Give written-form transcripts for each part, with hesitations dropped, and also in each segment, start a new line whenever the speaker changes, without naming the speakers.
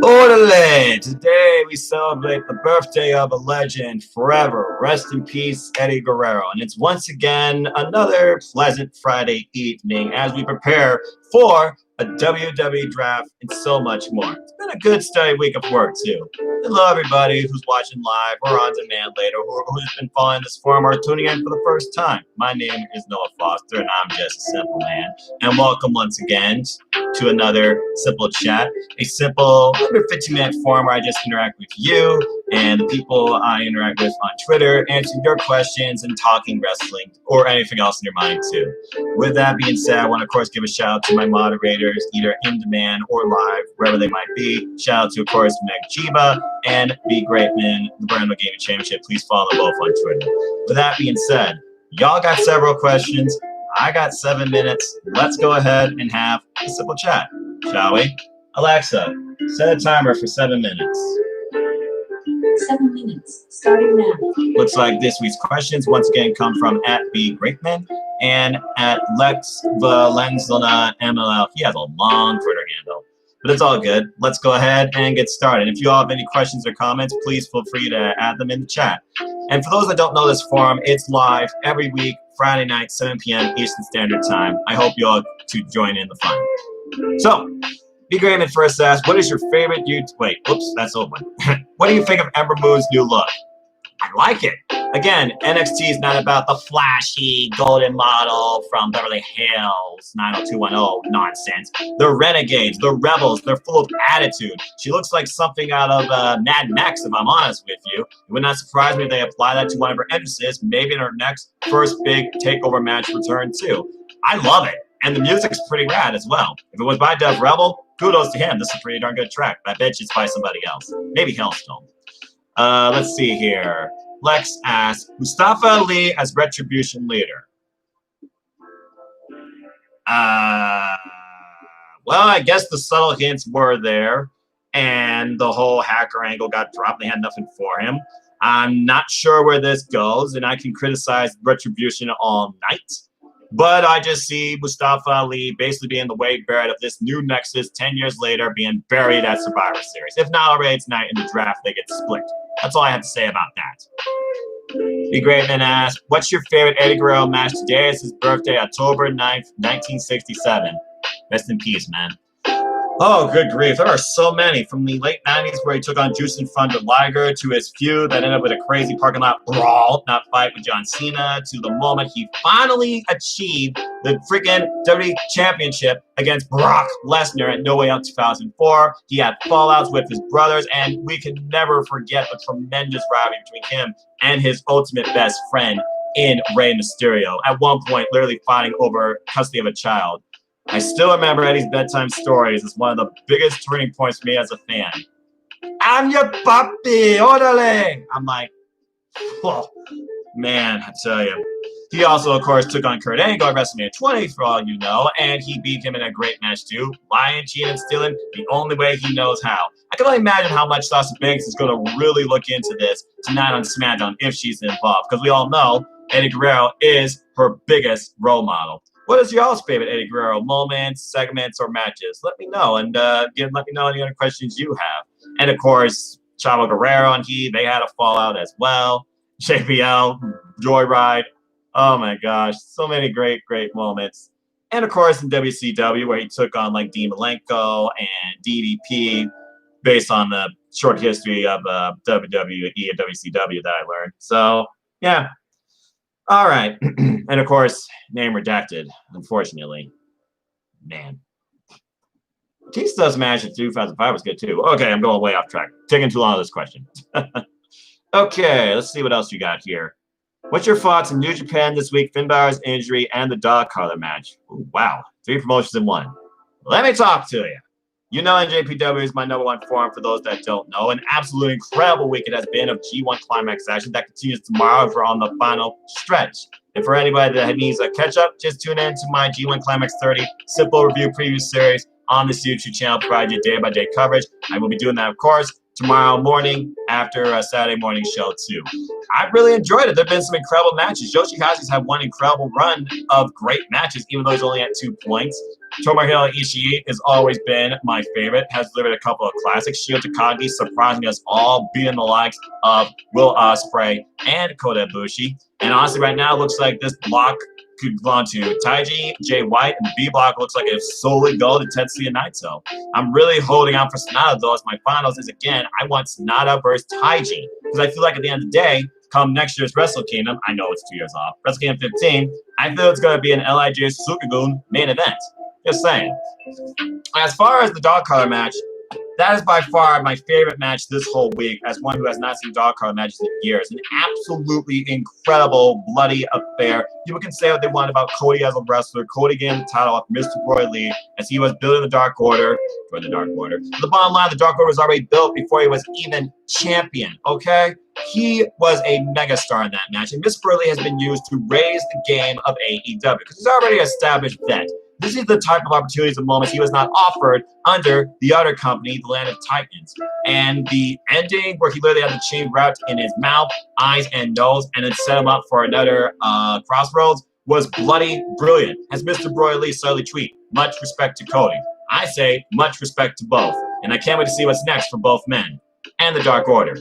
Orderly! Today we celebrate the birthday of a legend forever. Rest in peace, Eddie Guerrero. And it's once again another pleasant Friday evening as we prepare for a WWE draft and so much more. It's been a good steady week of work too. Hello everybody who's watching live or on demand later, or who's been following this forum or tuning in for the first time. My name is Noah Foster and I'm just a simple man. And welcome once again to another simple chat. A simple under 15-minute forum where I just interact with you and the people I interact with on Twitter, answering your questions and talking wrestling or anything else in your mind too. With that being said, I want to of course give a shout out to my moderators, either in demand or live, wherever they might be. Shout out to of course Meg Chiba and B Greatman, the Brando Gaming Championship. Please follow them both on Twitter. With that being said, y'all got several questions. I got 7 minutes. Let's go ahead and have a simple chat, shall we? Alexa, set a timer for 7 minutes.
7 minutes, starting now.
Looks like this week's questions once again come from at B Greatman and at Lex Valenzona MLL. He has a long Twitter handle, but it's all good. Let's go ahead and get started. If you all have any questions or comments, please feel free to add them in the chat. And for those that don't know this forum, it's live every week, Friday night, 7 p.m. Eastern Standard Time. I hope you all to join in the fun. So, B Greatman first asked, what is your favorite wait, oops, that's old one. What do you think of Ember Moon's new look? I like it. Again, NXT is not about the flashy golden model from Beverly Hills 90210 nonsense. They're renegades, they're rebels, they're full of attitude. She looks like something out of Mad Max, if I'm honest with you. It would not surprise me if they apply that to one of her entrances, maybe in her next first big takeover match return too. I love it. And the music's pretty rad as well. If it was by Dev Rebel, kudos to him. This is a pretty darn good track. I bet you it's by somebody else. Maybe Hellstone. Let's see here. Lex asks, Mustafa Ali as Retribution leader. Well, I guess the subtle hints were there, and the whole hacker angle got dropped. They had nothing for him. I'm not sure where this goes, and I can criticize Retribution all night. But I just see Mustafa Ali basically being the Wade Barrett of this new Nexus 10 years later being buried at Survivor Series. If not already tonight in the draft, they get split. That's all I have to say about that. B Greatman asked, what's your favorite Eddie Guerrero match? Today is his birthday, October 9th, 1967. Rest in peace, man. Oh, good grief. There are so many. From the late 90s where he took on Jushin Thunder Liger to his feud that ended up with a crazy parking lot brawl, not fight with John Cena, to the moment he finally achieved the freaking WWE Championship against Brock Lesnar at No Way Out 2004. He had fallouts with his brothers, and we can never forget the tremendous rivalry between him and his ultimate best friend in Rey Mysterio. At one point, literally fighting over custody of a child. I still remember Eddie's bedtime stories as one of the biggest turning points for me as a fan. I'm your puppy, orderly! I'm like, oh, man, I tell you. He also, of course, took on Kurt Angle at WrestleMania 20, for all you know, and he beat him in a great match, too. Lying, cheating, and stealing the only way he knows how. I can only imagine how much Sasha Banks is going to really look into this tonight on SmackDown if she's involved, because we all know Eddie Guerrero is her biggest role model. What is y'all's favorite Eddie Guerrero moments, segments, or matches? Let me know, and let me know any other questions you have. And, of course, Chavo Guerrero and they had a fallout as well. JBL, Joyride. Oh, my gosh. So many great, great moments. And, of course, in WCW, where he took on, like, Dean Malenko and DDP based on the short history of WWE and WCW that I learned. So, yeah. All right. And, of course, name redacted, unfortunately. Man. Batista's match in 2005 was good, too. Okay, I'm going way off track. Taking too long on this question. Okay, let's see what else you got here. What's your thoughts on New Japan this week, Finn Balor's injury, and the dog collar match? Ooh, wow, 3 promotions in 1. Let me talk to you. You know NJPW is my #1 forum for those that don't know. An absolutely incredible week it has been of G1 Climax action that continues tomorrow if we're on the final stretch. And for anybody that needs a catch-up, just tune in to my G1 Climax 30 simple review preview series on this YouTube channel, provide you day-by-day coverage. I will be doing that, of course, tomorrow morning after a Saturday morning show too. I really enjoyed it. There have been some incredible matches. Yoshihashi's had one incredible run of great matches, even though he's only at 2 points. Tomohiro Ishii has always been my favorite, has delivered a couple of classics. Sho Takagi surprising us all, beating the likes of Will Ospreay and Kota Ibushi. And honestly, right now, it looks like this block could belong to Taiji, Jay White, and B block looks like it solely go to Tetsuya Naito. I'm really holding out for Sonata, though, as my finals is, again, I want Sonata versus Taiji. Because I feel like at the end of the day, come next year's Wrestle Kingdom, I know it's 2 years off, Wrestle Kingdom 15, I feel it's going to be an LIJ Suzuki-gun main event. Just saying. As far as the dog collar match, that is by far my favorite match this whole week, as one who has not seen dog collar matches in years. An absolutely incredible, bloody affair. People can say what they want about Cody as a wrestler. Cody getting the title off Mr. Roy Lee as he was building the Dark Order. For the Dark Order. The bottom line, the Dark Order was already built before he was even champion, okay? He was a megastar in that match, and Mr. Roy Lee has been used to raise the game of AEW, because he's already established that. This is the type of opportunities and moments he was not offered under the other company, the Land of Titans. And the ending where he literally had the chain wrapped in his mouth, eyes, and nose, and then set him up for another crossroads was bloody brilliant. As Mr. Roy Lee subtly tweet, much respect to Cody. I say much respect to both. And I can't wait to see what's next for both men and the Dark Order.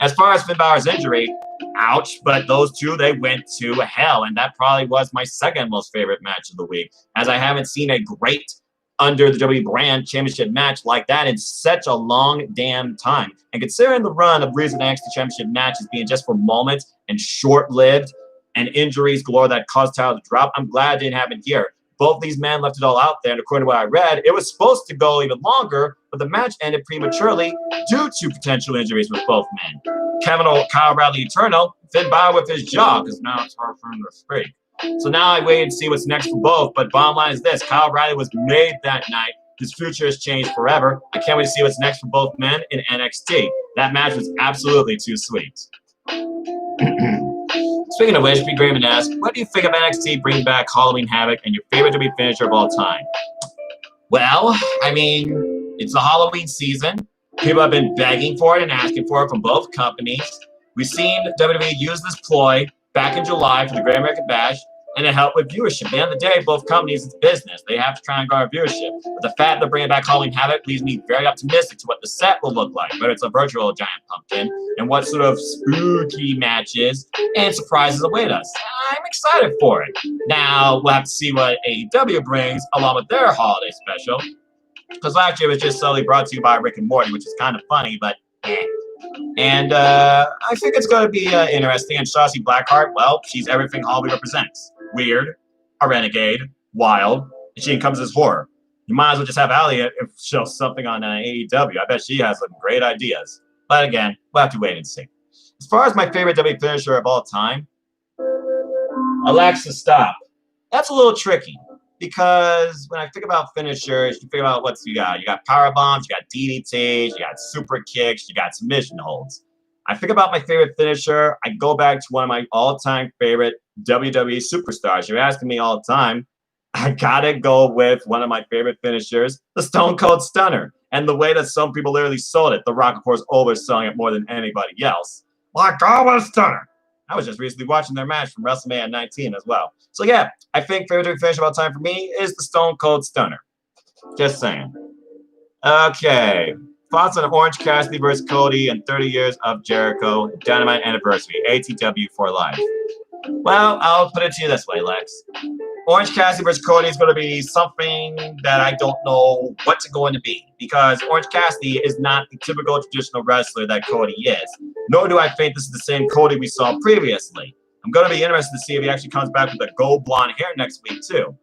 As far as Finn Balor's injury, ouch, but those two, they went to hell, and that probably was my second most favorite match of the week, as I haven't seen a great under the WWE brand championship match like that in such a long damn time. And considering the run of recent NXT championship matches being just for moments and short-lived and injuries galore that caused title to drop, I'm glad it didn't happen here. Both these men left it all out there, and according to what I read, it was supposed to go even longer, but the match ended prematurely due to potential injuries with both men. Kyle Bradley Eternal, Finn Balor with his jaw, because now it's hard for him to speak. So now I wait and see what's next for both, but bottom line is this, Kyle Bradley was made that night. His future has changed forever. I can't wait to see what's next for both men in NXT. That match was absolutely too sweet. Speaking of which, P. Grayman asks, what do you think of NXT bringing back Halloween Havoc and your favorite WWE finisher of all time? Well, I mean, it's the Halloween season. People have been begging for it and asking for it from both companies. We've seen WWE use this ploy back in July for the Great American Bash, and it helped with viewership. At the end of the day, both companies, it's business. They have to try and garner viewership. But the fact they're bringing back Halloween Havoc leaves me very optimistic to what the set will look like, whether it's a virtual giant pumpkin, and what sort of spooky matches and surprises await us. I'm excited for it. Now, we'll have to see what AEW brings along with their holiday special, because last year it was just solely brought to you by Rick and Morty, which is kind of funny, but eh. And I think it's going to be interesting. And Shotzi Blackheart, well, she's everything Halloween represents. Weird, a renegade, wild, and she encompasses horror. You might as well just have Allie show something on AEW. I bet she has some great ideas. But again, we'll have to wait and see. As far as my favorite WWE finisher of all time, Alexa, stop. That's a little tricky. Because when I think about finishers, you think about what's you got. You got power bombs, you got DDTs, you got super kicks, you got submission holds. I think about my favorite finisher. I go back to one of my all-time favorite WWE superstars. You're asking me all the time. I gotta go with one of my favorite finishers, the Stone Cold Stunner. And the way that some people literally sold it. The Rock, of course, overselling it more than anybody else. My God, what a stunner! I was just recently watching their match from WrestleMania 19 as well. So yeah, I think favorite finish of all time for me is the Stone Cold Stunner. Just saying. Okay. Thoughts on Orange Cassidy versus Cody and 30 years of Jericho Dynamite Anniversary. ATW for life. Well, I'll put it to you this way, Lex. Orange Cassidy versus Cody is going to be something that I don't know what's going to be, because Orange Cassidy is not the typical traditional wrestler that Cody is. Nor do I think this is the same Cody we saw previously. I'm going to be interested to see if he actually comes back with the gold blonde hair next week, too.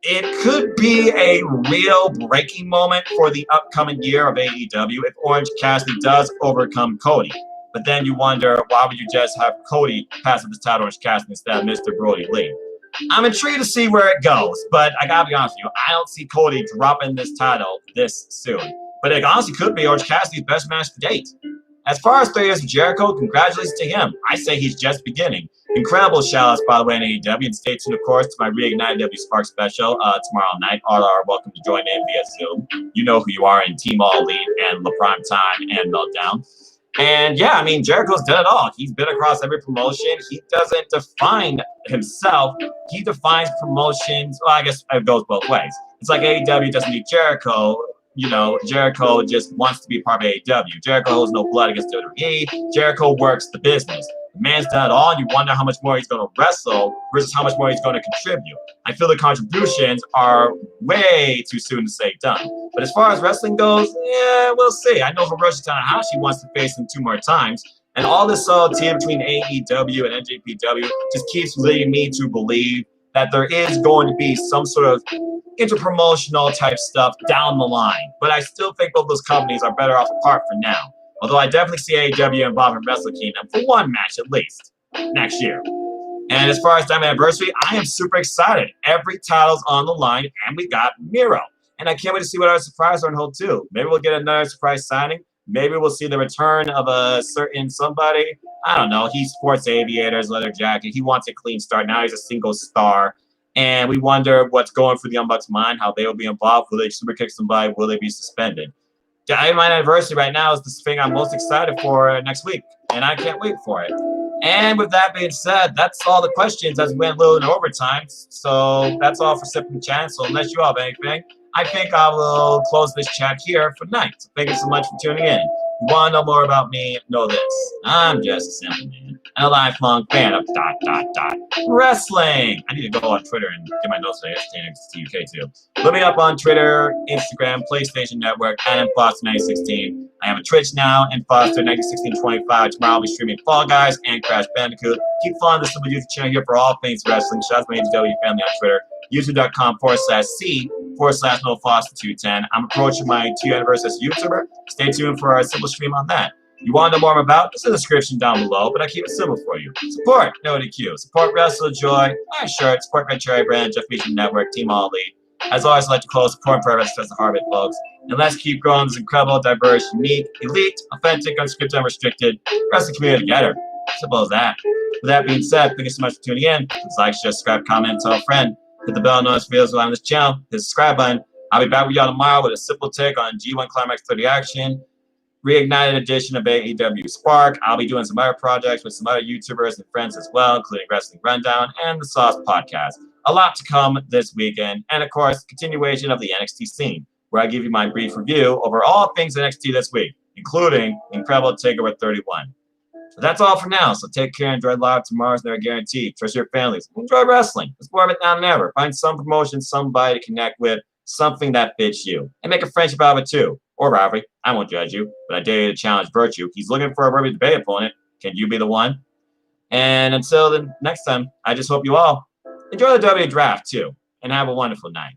It could be a real breaking moment for the upcoming year of AEW if Orange Cassidy does overcome Cody. But then you wonder, why would you just have Cody pass up his title to Orange Cassidy instead of Mr. Brody Lee? I'm intrigued to see where it goes, but I gotta be honest with you, I don't see Cody dropping this title this soon. But it honestly could be Orange Cassidy's best match to date. As far as 3 years of Jericho, congratulations to him. I say he's just beginning. Incredible shout-outs, by the way, in AEW. And stay tuned, of course, to my Reignited W Spark special tomorrow night. All are welcome to join in via Zoom. You know who you are in Team All Elite and La Prime Time and Meltdown. And yeah, I mean, Jericho's done it all. He's been across every promotion. He doesn't define himself. He defines promotions. Well, I guess it goes both ways. It's like AEW doesn't need Jericho. You know, Jericho just wants to be part of AEW. Jericho holds no blood against WWE. Jericho works the business. The man's done it all, and you wonder how much more he's going to wrestle versus how much more he's going to contribute. I feel the contributions are way too soon to say done. But as far as wrestling goes, yeah, we'll see. I know Hiroshi Tanahashi wants to face him 2 more times. And all this team between AEW and NJPW just keeps leading me to believe that there is going to be some sort of interpromotional type stuff down the line. But I still think both those companies are better off apart for now. Although I definitely see AEW involved in Wrestle Kingdom for 1 match at least next year. And as far as Diamond Anniversary, I am super excited. Every title's on the line, and we got Miro. And I can't wait to see what other surprises are on hold too. Maybe we'll get another surprise signing. Maybe we'll see the return of a certain somebody. I don't know. He sports aviators, leather jacket. He wants a clean start. Now he's a single star. And we wonder what's going through the Young Bucks' mind, how they will be involved. Will they super kick somebody? Will they be suspended? Diamond Anniversary right now is the thing I'm most excited for next week. And I can't wait for it. And with that being said, that's all the questions as we went a little in overtime. So that's all for Sipping Chat. So unless you have anything, I think I will close this chat here for tonight. So thank you so much for tuning in. If you want to know more about me, know this. I'm just a simple man and a lifelong fan of ... wrestling. I need to go on Twitter and get my notes for NXT UK too. Look me up on Twitter, Instagram, PlayStation Network, and Foster916. I have a Twitch now, and Foster191625. Tomorrow I'll be streaming Fall Guys and Crash Bandicoot. Keep following the simple YouTube channel here for all things wrestling. Shout out to my AEW family on Twitter. YouTube.com/C/NoFoster210. I'm approaching my 2-year anniversary as a YouTuber. Stay tuned for our simple stream on that. You want to know more about? It's in the description down below, but I keep it simple for you. Support NoDQ. Support WrestleJoy, my shirt, support Red Cherry Brand, Jeff Beecham Network, Team All Elite. As always, I'd like to close support for Wrestling the Harvard, folks. And let's keep growing this incredible, diverse, unique, elite, authentic, unscripted, unrestricted wrestling community together. Simple as that. With that being said, thank you so much for tuning in. Please like, share, subscribe, comment, tell a friend. Hit the bell notifications on this channel. Hit the subscribe button. I'll be back with y'all tomorrow with a simple take on G1 Climax 30 action. Reignited edition of AEW Spark. I'll be doing some other projects with some other YouTubers and friends as well, including Wrestling Rundown and the Sauce Podcast. A lot to come this weekend. And of course, continuation of the NXT scene, where I give you my brief review over all things NXT this week, including the incredible TakeOver 31. But that's all for now, so take care and enjoy live. Tomorrow's never guaranteed. Trust your families. Enjoy wrestling. It's more of it now than ever. Find some promotion, somebody to connect with, something that fits you. And make a friendship out of it too. Or rivalry. I won't judge you, but I dare you to challenge Virtue. He's looking for a worthy debate opponent. Can you be the one? And until the next time, I just hope you all enjoy the W draft too. And have a wonderful night.